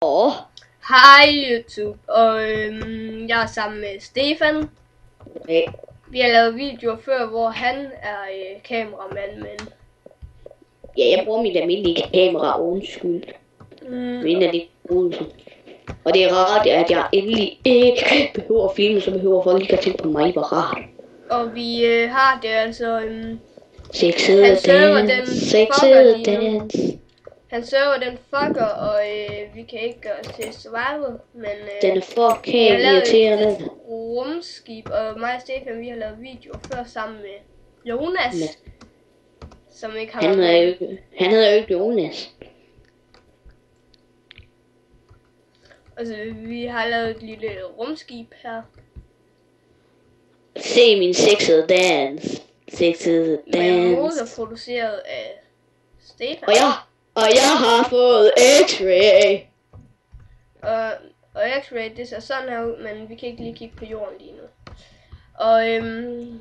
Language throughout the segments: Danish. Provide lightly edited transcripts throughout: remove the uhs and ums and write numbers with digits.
Åh. Hej YouTube, og jeg er sammen med Stefan. Hey. Vi har lavet videoer før, hvor han er kameramand, men... Ja, jeg bruger mit almindelige kamera, undskyld. Men af det brugelsen. Og det er rart, at jeg endelig ikke behøver at filme, så behøver folk ikke at tænke på mig, hvor rart. Og vi har det altså... Sexede dans. Han server den fucker, og vi kan ikke gøre os til survival, men... Den er fucking irriterende. Rumskib, og mig og Stefan, vi har lavet videoer før sammen med Jonas. Som ikke har Han hedder jo ikke Jonas. Altså, vi har lavet et lille rumskib her. Se min sexede dans. Sexede dans. Med motor produceret af Stefan. Og jeg har fået X-ray. Og X-ray, det ser sådan her ud, men vi kan ikke lige kigge på jorden lige nu. Og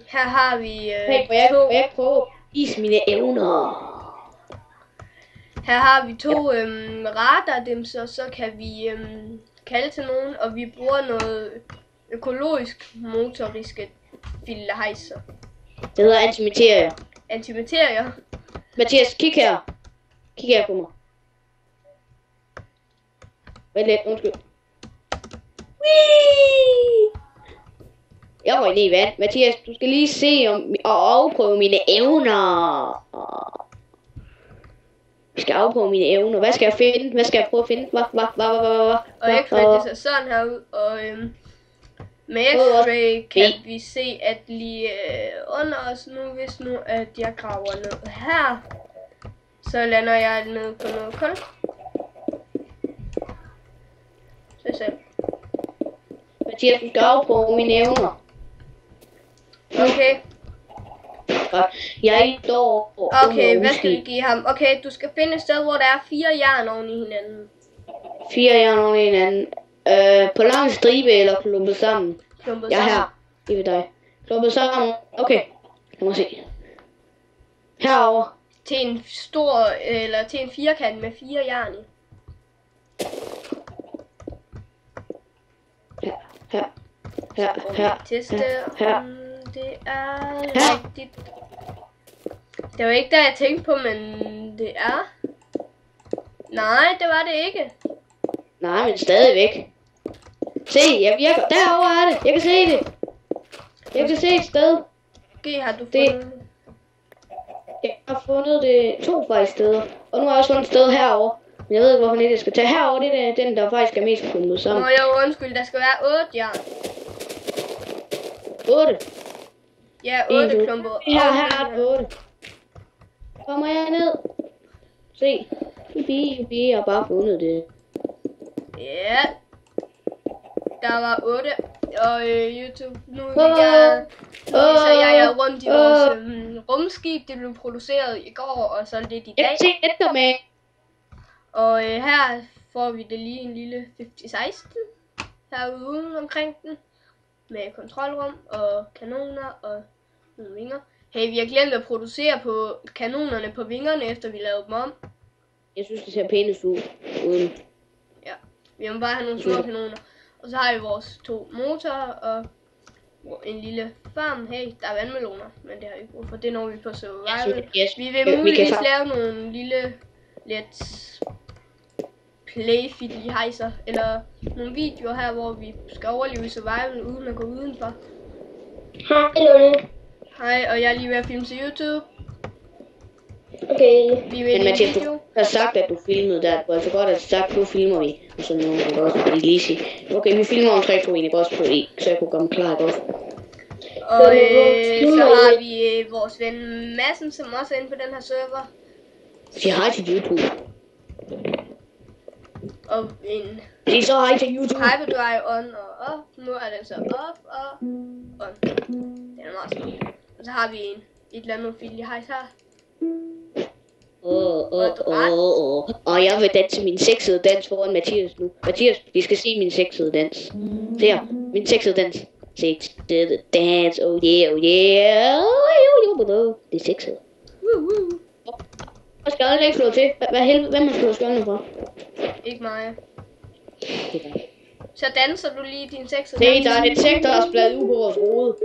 her har vi må jeg prøve at vise mine evner. Her har vi to radardimser, så kan vi kalde til nogen, og vi bruger noget økologisk motoriske filhejser. Det hedder antimaterier. Antimaterier? Mathias, kig her. Kig her på mig. Vent lidt, undskyld. Whee! Jeg røg ned i vand. Mathias, du skal lige se og afprøve mine evner. Jeg skal afprøve mine evner. Hvad skal jeg finde? Hvad skal jeg prøve at finde? Hvad? Og X-ray, det ser sådan her ud. Og med X-ray kan vi se, at lige under os nu, hvis nu at jeg graver ned her, så lander jeg ned på noget kul. Se selv. Mathias, du skal afprøve mine evner. Okay. Jeg står... Okay, hvad skal vi give ham? Okay, du skal finde et sted, hvor der er 4 jern oven i hinanden. 4 jern oven i hinanden. På lang stribe eller klumpet sammen? Klumpet sammen. Ja, her. Det ved dig. Klumpet sammen. Okay. Lad mig se. Herover. Til en stor, eller til en firkant med 4 jern i. Her. Teste, det er rigtigt. Det var ikke der, jeg tænkte på, men det er. Nej, det var det ikke. Nej, men stadigvæk. Se, jeg virker. Derovre er det. Jeg kan se det. Jeg kan se et sted. Okay, har du fundet det? Jeg har fundet det 2 faktisk steder. Og nu har jeg også fundet et sted herovre. Men jeg ved ikke, hvorfor jeg skal tage herover. Det er den, der faktisk er mest klumpet sammen. Nå, jeg undskyld, der skal være 8 jern. 8? Ja, 8 klumper. Her er 8. Kommer jeg ned? Se. Jubi, jeg har bare fundet det. Ja. Der var 8. Og YouTube, nu viser jeg rundt i vores rumskib. Det blev produceret i går, og så lidt i dag. Jeg ser efter med. Og her får vi det lige en lille 5016 herude uden omkring den. Med kontrolrum og kanoner og nogle vinger. Hey, vi har glemt at producere på kanonerne på vingerne, efter vi lavede dem om. Jeg synes, det ser pænest ud uden. Ja, vi må bare have nogle små kanoner. Og så har vi vores 2 motorer og en lille farm. Hey, der er vandmeloner, men det har vi ikke brug for. Det når vi på survival. Vi vil muligvis lave nogle lille, let playfitlige hejser, eller nogle videoer her, hvor vi skal overleve i survival uden at gå udenfor. Hej, og jeg er lige ved at filme til YouTube. Okay. Vi vil men Mathias, du har sagt, at du filmede der. Du har altså godt at sagt, nu filmer vi. Og så nogen kan også lige sige. Okay, vi filmer om 3, 2, 1, ikke også på E, så jeg kunne komme klar godt. Og så har vi vores ven Madsen, som også er inde på den her server. Sig hej til YouTube. Og en... Sig så hej til YouTube. Hyperdrive on og off. Nu er den så off og on. Den er meget smuk. Og så har vi et eller andet filhejs her. Og jeg vil danse min sexede dans foran Mathias nu. Mathias, vi skal se min sexede dans. Se her, min sexede dans. Sexede dans, oh yeah, oh yeah. Det er sexede. Hvad skal jeg ikke slå til? Hvem har slået skjoldene for? Ikke mig. Så danser du lige din sexede Se, dans. der er et insekt, der har spladet ud på vores rode.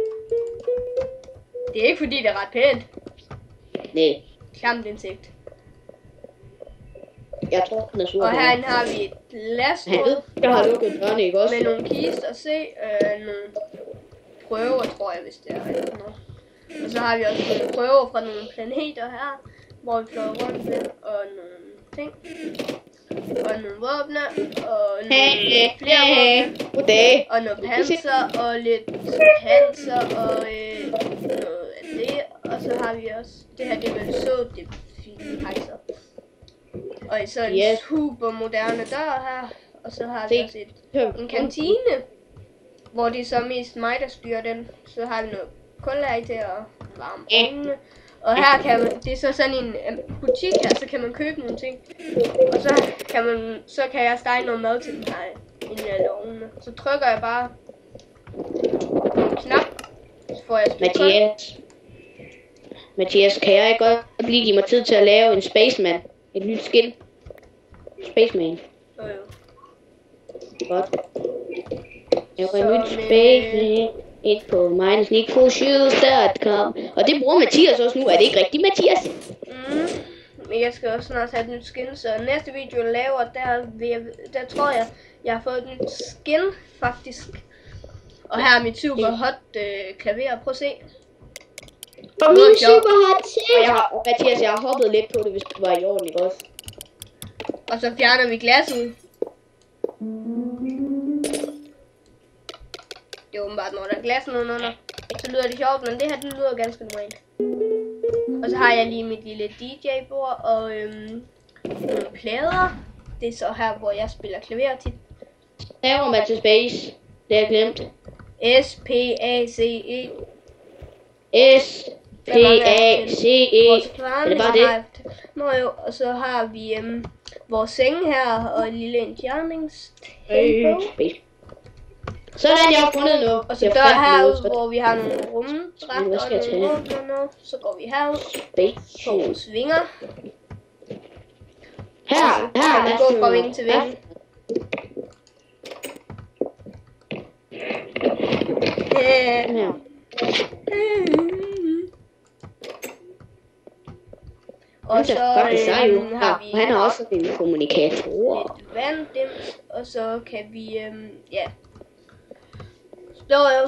Det er ikke fordi, det er ret pænt. Nej, Klamt insekt. jeg tror, den er sur. Og herinde har vi et glasråd Jeg har lukket dørene, ikke også? med nogle kister. Se, nogle prøver, tror jeg, hvis det er rigtigt noget. Og så har vi også nogle prøver fra nogle planeter her, hvor vi flyver rundt med, og nogle ting. Og nogle våbne, og nogle flere våbne. Goddag. Og noget panser, og lidt panser, og noget af det. Og så har vi også, det her, det er vel så, det fine pejser. Og så en super moderne dør her. Og så har vi også en kantine, hvor det er så mest mig, der styrer den. Så har vi noget kullag til at varme ovnene. Og her kan man, det er så sådan en butik her, så kan man købe nogle ting. Og så kan jeg stege noget mad til den her inde i ovnene. Så trykker jeg bare på en knap, så får jeg Mathias, kan jeg ikke godt lige give mig tid til at lave en Spaceman? Et nyt skin. Spaceman. Jo. Godt. Jeg var en nyt Spaceman. Ind på minusneakfulshoes.com. Og det bruger Mathias også nu. Er det ikke rigtigt, Mathias? Men jeg skal også snart have et nyt skin. Så næste video, jeg laver, der tror jeg, jeg har fået et nyt skin, faktisk. Og her er mit super hot klaver. Prøv at se. Og min super hot til. Og Mathias, jeg har hoppet lidt på det, hvis det var i orden, ikke også? Og så fjerner vi glasset. Det er åbenbart, når der er glas nedenunder, så lyder det sjovt, men det her, det lyder ganske normalt. Og så har jeg lige mit lille DJ-bord og nogle plader. Det er så her, hvor jeg spiller klaver tit. Staver man til Space. Det har jeg glemt. S-P-A-C-E. S-P-A-C-E. Er det bare det? Nå jo, og så har vi vores seng her og en lille indtjerningstable. Sådan, jeg har fundet noget. Og så dør herude, hvor vi har nogle rumdragter og nogle åbner. Så går vi herud på vores vinger. Her vi går fra vinge til vinge. Og så har vi han har også en kommunikator. Lidt vanddims, og så kan vi,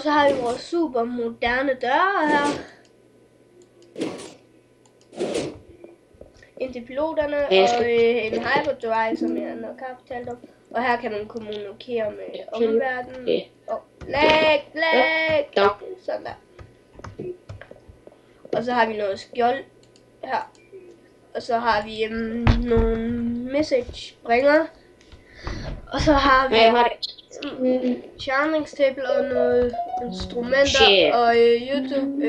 så har vi vores super moderne døre her. Ind til piloterne, og en hyperdrive, som jeg nok har fortalt om. Og her kan man kommunikere med omverdenen. Og lag! Sådan der. Og så har vi noget skjold her. Og så har vi nogle message bringer. Og så har vi charmingstable og noget instrumenter og YouTube.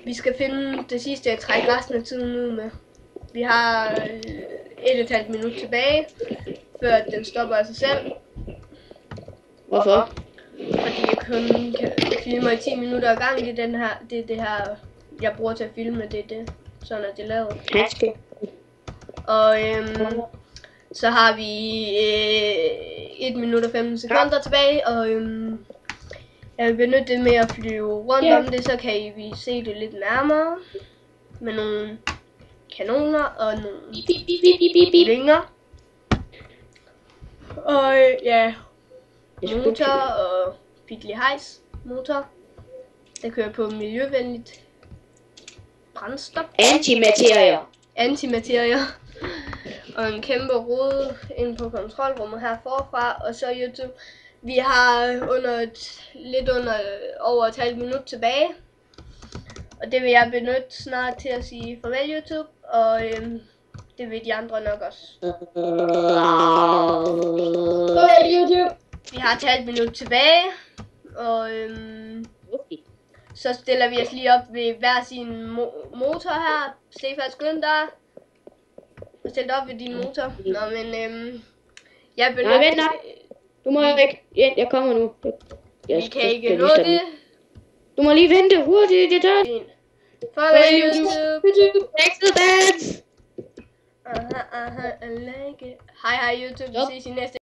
Vi skal finde det sidste, jeg trækker resten af tiden ud med. Vi har 1,5 minut tilbage, før den stopper af sig selv. Hvorfor? Fordi jeg kun kan filme i 10 minutter ad gangen. Det er det her, jeg bruger til at filme. Det er det. Sådan er det lavet. Og så har vi 1 minut og 15 sekunder tilbage, og jeg vil benytte det med at flyve rundt om det, så kan vi se det lidt nærmere. Med nogle kanoner og nogle vinger. Og motor og Pidley Heights motor. Der kører på miljøvenligt brændstof. Antimaterier. Og en kæmpe rode ind på kontrolrummet her forfra. Og så YouTube. Vi har lidt under over et halvt minut tilbage. Og det vil jeg benytte snart til at sige farvel YouTube. Og det vil de andre nok også. Farvel YouTube. Vi har et halvt minut tilbage. Og så stiller vi os lige op ved hver sin motor her. Stefan, skynd dig. Stil dig op ved din motor. Nå, men jeg benytter... Nej, vent da. Du må ikke... Jeg kommer nu. Vi kan ikke nå det. Du må lige vente hurtigt, det tager. Farvel YouTube. Sexede dans. Hej YouTube. Vi ses i næste